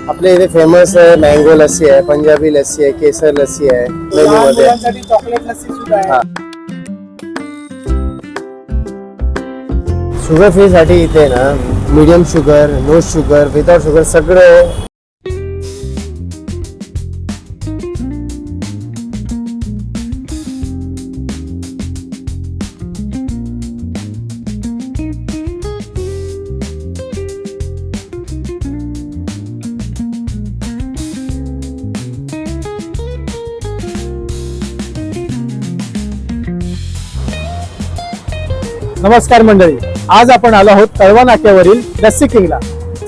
आपल्या इथे फेमस आहे मँगो लस्सी आहे, पंजाबी लस्सी आहे, केसर लस्सी आहे मेनू मध्ये. मुलांसाठी चॉकलेट लस्सी सुद्धा आहे. हा. शुगर फ्री साठी इथे ना medium sugar, no sugar, without sugar सगळं. नमस्कार मंडळी, आज आपण आलो आहोत तळवा नाक्यावरील लस्सी किंगला.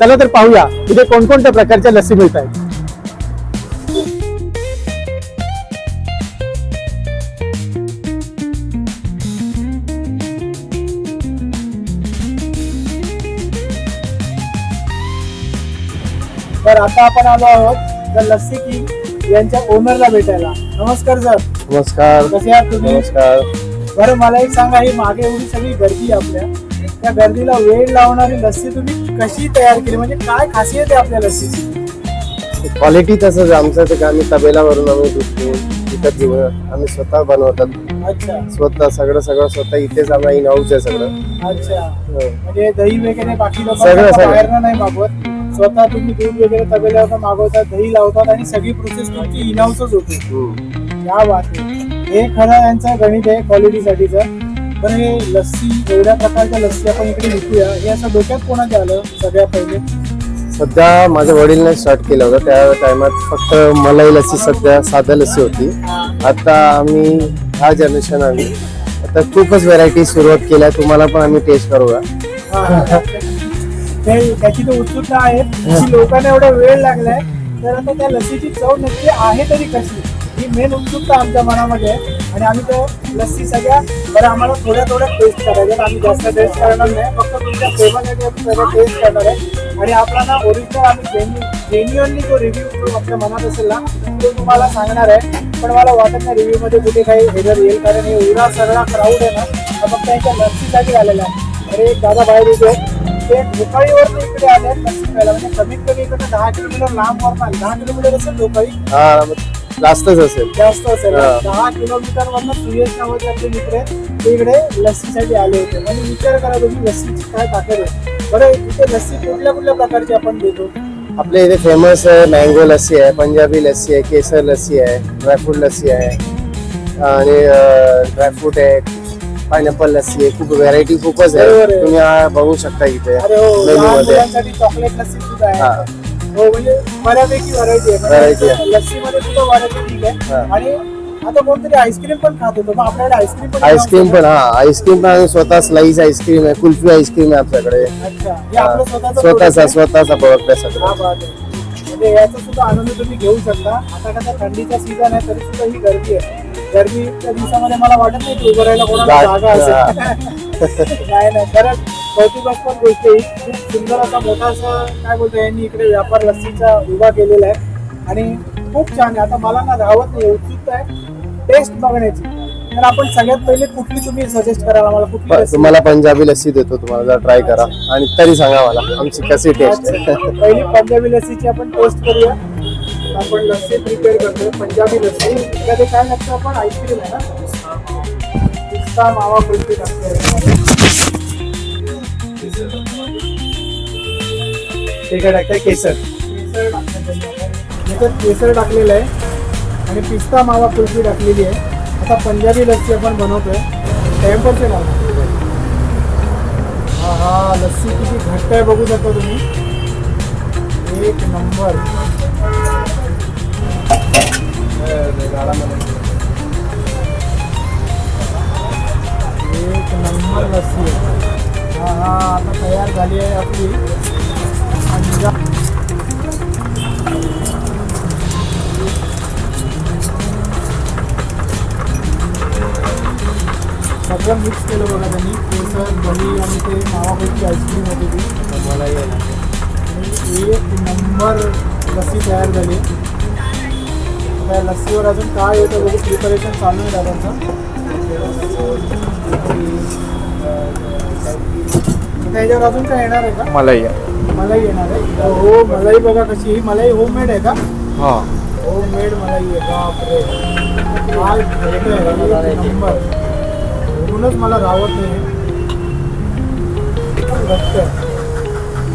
चला तर पाहूया इथे कोणकोणत्या प्रकारच्या लस्सी मिळत आहेत. तर आता आपण आलो आहोत द लस्सी किंग यांच्या ओनरला भेटायला. नमस्कार सर. नमस्कार. कसे आहात तुम्ही? नमस्कार. बरं, मला एक सांगा, ही मागे एवढी सगळी गर्दी आहे आपल्या, त्या गर्दीला वेळ लावणारी लस्सी तुम्ही कशी तयार केली? म्हणजे काय खासियत आहे आपल्या लस्सीची? क्वालिटी तसंच आमचं ते आम्ही तबेलावरून आम्ही विकत घेऊन आम्ही स्वतः बनवतात. अच्छा स्वतः सगळं स्वतः इथेच आम्हाला इन हाऊस आहे सगळं. अच्छा, हो. म्हणजे दही वगैरे बाकी सगळं. लोक बाहेरनं नाही मागवत, स्वतः तुम्ही दूध वगैरे तबेल्यावर मागवतात, दही लावतात आणि सगळी प्रोसेस तुमची इन हाऊसच होते. या बात आहे. हे खरं यांचं गणित आहे क्वालिटीसाठीचं. पण हे लस्सी, एवढ्या प्रकारच्या लस्सी आपण इकडे विकूया, हे असं डोक्यात कोणाच्या आलं सगळ्यात पहिले? सध्या माझ्या वडीलने स्टार्ट केलं होतं. त्या टायमात फक्त मलाई लस्सी, सध्या साधा लस्सी होती. आता आम्ही हा जनरेशन आम्ही आता खूपच व्हरायटी सुरुवात केल्या. तुम्हाला पण आम्ही टेस्ट करूया. त्याची तर उत्सुकता आहे की लोकांना एवढा वेळ लागलाय, तर आता त्या लस्सीची चव नक्की आहे तरी कशी, ही मेन उत्सुकता आमच्या मनामध्ये आहे. आणि आम्ही त्या लस्सी सगळ्या बरं आम्हाला थोड्या टेस्ट करायच्या. आम्ही जास्त टेस्ट करणार नाही, फक्त तुमच्या प्रेमासाठी आम्ही सगळं टेस्ट करणार आहे. आणि आपला ना ओरिजिनल आम्ही जेन्युअनली जो रिव्ह्यू आपल्या मनात असेल ना तो तुम्हाला सांगणार आहे. पण मला वाटत नाही रिव्ह्यू मध्ये कुठे काही एरर येईल, कारण हे एवढा सगळा क्राऊड आहे ना, फक्त त्यांच्या लस्सीसाठी आलेला आहे. अरे दादा बाहेर येतो, ते भोपाळीवर इकडे आले लस्सी प्यायला. म्हणजे कमीत कमी इकडे 10 किलोमीटर लांब वरणार, 10 किलोमीटर असेल भोपाळी, जास्तच असेल. 10 किलोमीटर वरनं सुयश नावाचे आपले मित्र आहेत, ते इकडे लस्सीसाठी आले होते. म्हणजे विचार करा तुम्ही लस्सीची काय ताकद आहे. बरं, इथे लस्सी कुठल्या प्रकारची आपण देतो? आपल्या इथे फेमस आहे मँगो लस्सी आहे, पंजाबी लस्सी आहे, केसर लस्सी आहे, ड्रायफ्रूट लस्सी आहे आणि ड्रायफ्रूट आहे, पायनॅपल लस्सी आहे. खूप व्हरायटी खूपच आहे. तुम्ही बघू शकता इथे मेनू मध्ये. चॉकलेट लस्सी सुद्धा आहे. हो, म्हणजे बऱ्यापैकी व्हरायटी आहे. लस्सी मध्ये सुद्धा व्हरायटी ठीक आहे. आणि आता कोणतरी आईस्क्रीम पण खात होतो, मग आपल्याकडे आईस्क्रीम पण आईस्क्रीम पण स्वतः स्लाइस आईस्क्रीम आहे, कुल्फी आईस्क्रीम आहे आपल्याकडे. स्वतःचा प्रोडक्ट आहे सगळं. म्हणजे याचा सुद्धा आनंद तुम्ही घेऊ शकता. आता कसं थंडीचा सीझन आहे तरी सुद्धा ही गर्दी आहे. गर्दीच्या दिवसामध्ये मला वाटत नाही की उभं राहायला कोणाला जागा असेल. नाही, खरंच कौतुकास्पद गोष्ट ही. खूप सुंदर असा मोठा असं काय बोलतो यांनी इकडे व्यापार लस्सीचा उभा केलेला आहे आणि खूप छान आहे. आता मला ना राहत नाही, उत्सुकता आहे टेस्ट बघण्याची. तर आपण सगळ्यात पहिले कुठली तुम्ही सजेस्ट कराल मला? कुठली? तुम्हाला पंजाबी लस्सी देतो, तुम्हाला ट्राय करा आणि तरी सांगा मला आमची कशी टेस्ट आहे. पहिली पंजाबी लस्सीची आपण टेस्ट करूया. आपण लस्सी प्रिपेअर करतो पंजाबी लस्सी. त्यामध्ये काय लागतं? आपण आईस्क्रीम आहे ना, पिस्ता मावा कुल्फी टाकतो. ठीक आहे, टाकताय केसर. केसर टाकलेलं आहे आणि पिस्ता मावा कुल्फी टाकलेली आहे. आता पंजाबी लस्सी आपण बनवतोय. टेम्परेचर लावतो. हा लस्सी किती घट्ट आहे बघू शकता तुम्ही. एक नंबर. एक नंबर लस्सी आहे. हा आता तयार झाली आहे आपली. सगळं मिक्स केलं बघा त्यांनी. केसर, दही आणि ते मावापैकी आईस्क्रीम होती ती. मला एक नंबर लस्सी तयार झाली. त्या लस्सीवर अजून काय येतं बघू. प्रिपरेशन चालू आहे दादांचं. त्याच्यावर अजून काय येणार आहे का? मलाई मलाई येणार आहे. हो मलाई बघा कशी, ही मलाई होममेड आहे का? हा होममेड मलाई आहे. बापरे काय भेटतंय, एक नंबर. म्हणूनच मला रावत नाही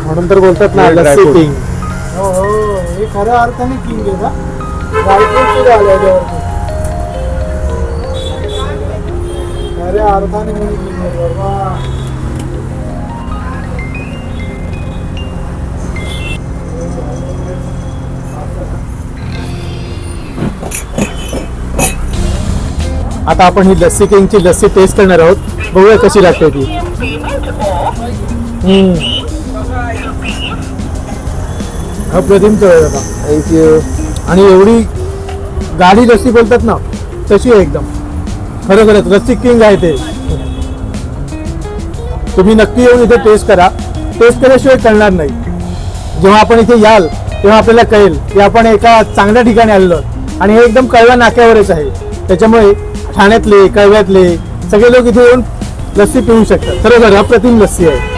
म्हणून तर बोलतात ना Dry लस्सी fruit. किंग. हो हो हे खऱ्या अर्थाने किंग आहे का? ड्रायफ्रूट सुद्धा आले याच्यावरती. खऱ्या अर्थाने मी किंग आहे बाबा. आता आपण ही लस्सी किंगची लस्सी टेस्ट करणार आहोत. बघूया कशी लागते ती. अप्रतिम कळलं आता. थँक्यू. आणि एवढी गाढी लस्सी बोलतात ना तशी आहे एकदम. खरोखरच लस्सी किंग आहे ते. तुम्ही नक्की येऊन इथे टेस्ट करा. टेस्ट केल्याशिवाय कळणार नाही. जेव्हा आपण इथे याल तेव्हा आपल्याला कळेल की आपण एका चांगल्या ठिकाणी आलेलो आहोत. आणि हे एकदम कळवा नाक्यावरच आहे. त्याच्यामुळे ठाण्यातले कळव्यातले सगळे लोक इथे येऊन लस्सी पिऊ शकतात. खरोखर अप्रतिम लस्सी आहे.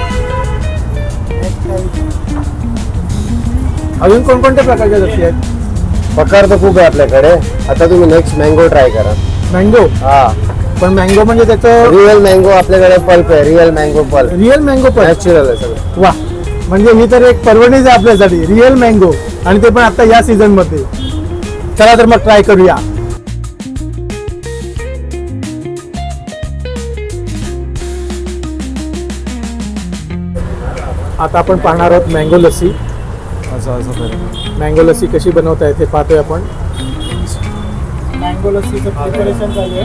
अजून कोणकोणत्या प्रकारच्या लस्सी आहेत? प्रकार तर खूप आहे आपल्याकडे. आता तुम्ही नेक्स्ट मँगो ट्राय करा. मँगो. हा पण मँगो म्हणजे त्याचं रिअल मँगो आपल्याकडे पल्प आहे. Real mango pulp real mango पण. नॅचरल आहे सगळं. वा, म्हणजे ही तर एक पर्वणीच आहे आपल्यासाठी. रिअल मँगो आणि ते पण आता या सीझन मध्ये. चला तर मग ट्राय करूया. आता आपण पाहणार आहोत मँगो लस्सी. मँगो लस्सी कशी बनवता येते पाहतोय आपण. मँगो लस्सीचं प्रिपरेशन चालू आहे.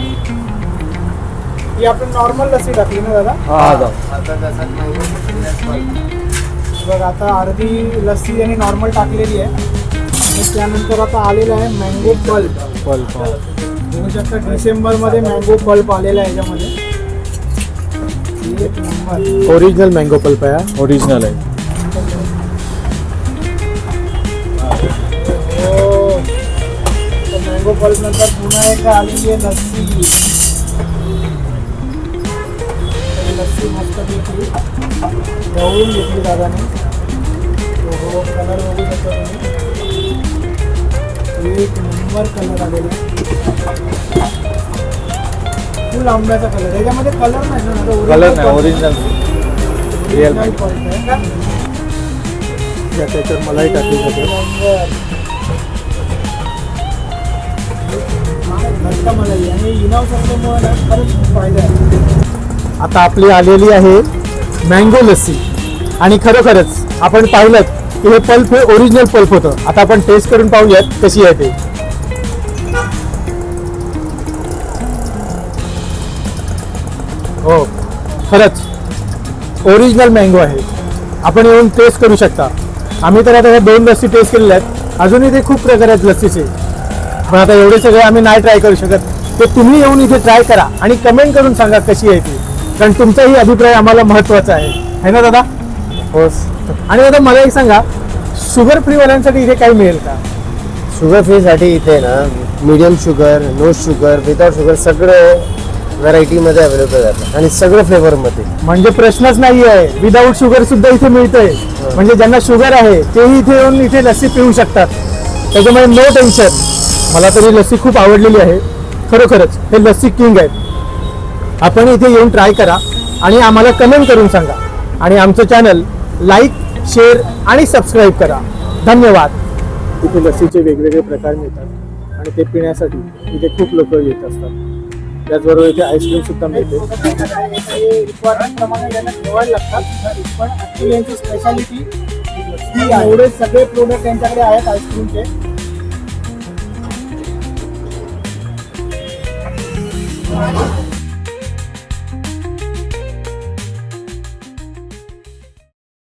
ही आपण नॉर्मल लस्सी टाकली ना दादा? बघ आता अर्धी लस्सी यांनी नॉर्मल टाकलेली आहे आणि त्यानंतर आता आलेला आहे मँगो पल्प. बघू शकता डिसेंबर मध्ये मँगो पल्प आलेला आहे याच्यामध्ये. एक नंबर. ओरिजिनल मँगो पल्प आहे. ओरिजिनल आहे. मँगो पल्प नंतर पुन्हा एकदा आलेली आहे लस्सी. लस्सी मस्त पैकी गवळून घेतली दादाने. हो कलर बघू शकता तुम्ही. एक नंबर कलर आलेला फुल आंब्याचा कलर. याच्यामध्ये कलर नाही ना? कलर नाही, ओरिजिनल रिअल पल्प आहे का? त्याच्यावर मलाई टाकली जाते. घट्ट मलाई आणि इनाव सरकारमुळे ना खरंच खूप फायदा आहे. आता आपली आलेली आहे मँगो लस्सी. आणि खरोखरच आपण पाहिलं की हे पल्प हे ओरिजिनल पल्प होतं. आता आपण टेस्ट करून पाहूयात कशी आहे ते. हो, खरंच ओरिजिनल मँगो आहे. आपण येऊन टेस्ट करू शकता. आम्ही तर आता ह्या 2 लस्सी टेस्ट केलेल्या आहेत. अजूनही ते खूप प्रकार आहेत लस्सीचे. पण आता एवढे सगळे आम्ही नाही ट्राय करू शकत. ते तुम्ही येऊन इथे ट्राय करा आणि कमेंट करून सांगा कशी आहे ती. कारण तुमचाही अभिप्राय आम्हाला महत्त्वाचा आहे ना दादा? हो. आणि दादा मला एक सांगा, शुगर फ्री वाल्यांसाठी इथे काही मिळेल का? शुगर फ्री साठी इथे ना medium sugar, no sugar, without sugar सगळं व्हरायटीमध्ये अवेलेबल आहे आणि सगळं फ्लेवरमध्ये. म्हणजे प्रश्नच नाही आहे. विदाऊट शुगर सुद्धा इथे मिळतंय. म्हणजे ज्यांना शुगर आहे तेही इथे येऊन इथे लस्सी पिऊ शकतात. त्याच्यामुळे नो टेन्शन. मला तरी लस्सी खूप आवडलेली आहे. खरोखरच हे लस्सी किंग आहेत. आपण इथे येऊन ट्राय करा आणि आम्हाला कमेंट करून सांगा. आणि आमचं चॅनल लाईक, शेअर आणि सबस्क्राईब करा. धन्यवाद. इथे लस्सीचे वेगवेगळे प्रकार मिळतात आणि ते पिण्यासाठी इथे खूप लोक येत असतात. त्याचबरोबर इथे आईस्क्रीम सुद्धा मिळते. रिक्वायरमेंट प्रमाणे यांना ठेवायला लागतात. पण ऍक्च्युली यांची स्पेशालिटी ही आहे. एवढे सगळे प्रोडक्ट यांच्याकडे आहेत आईस्क्रीमचे.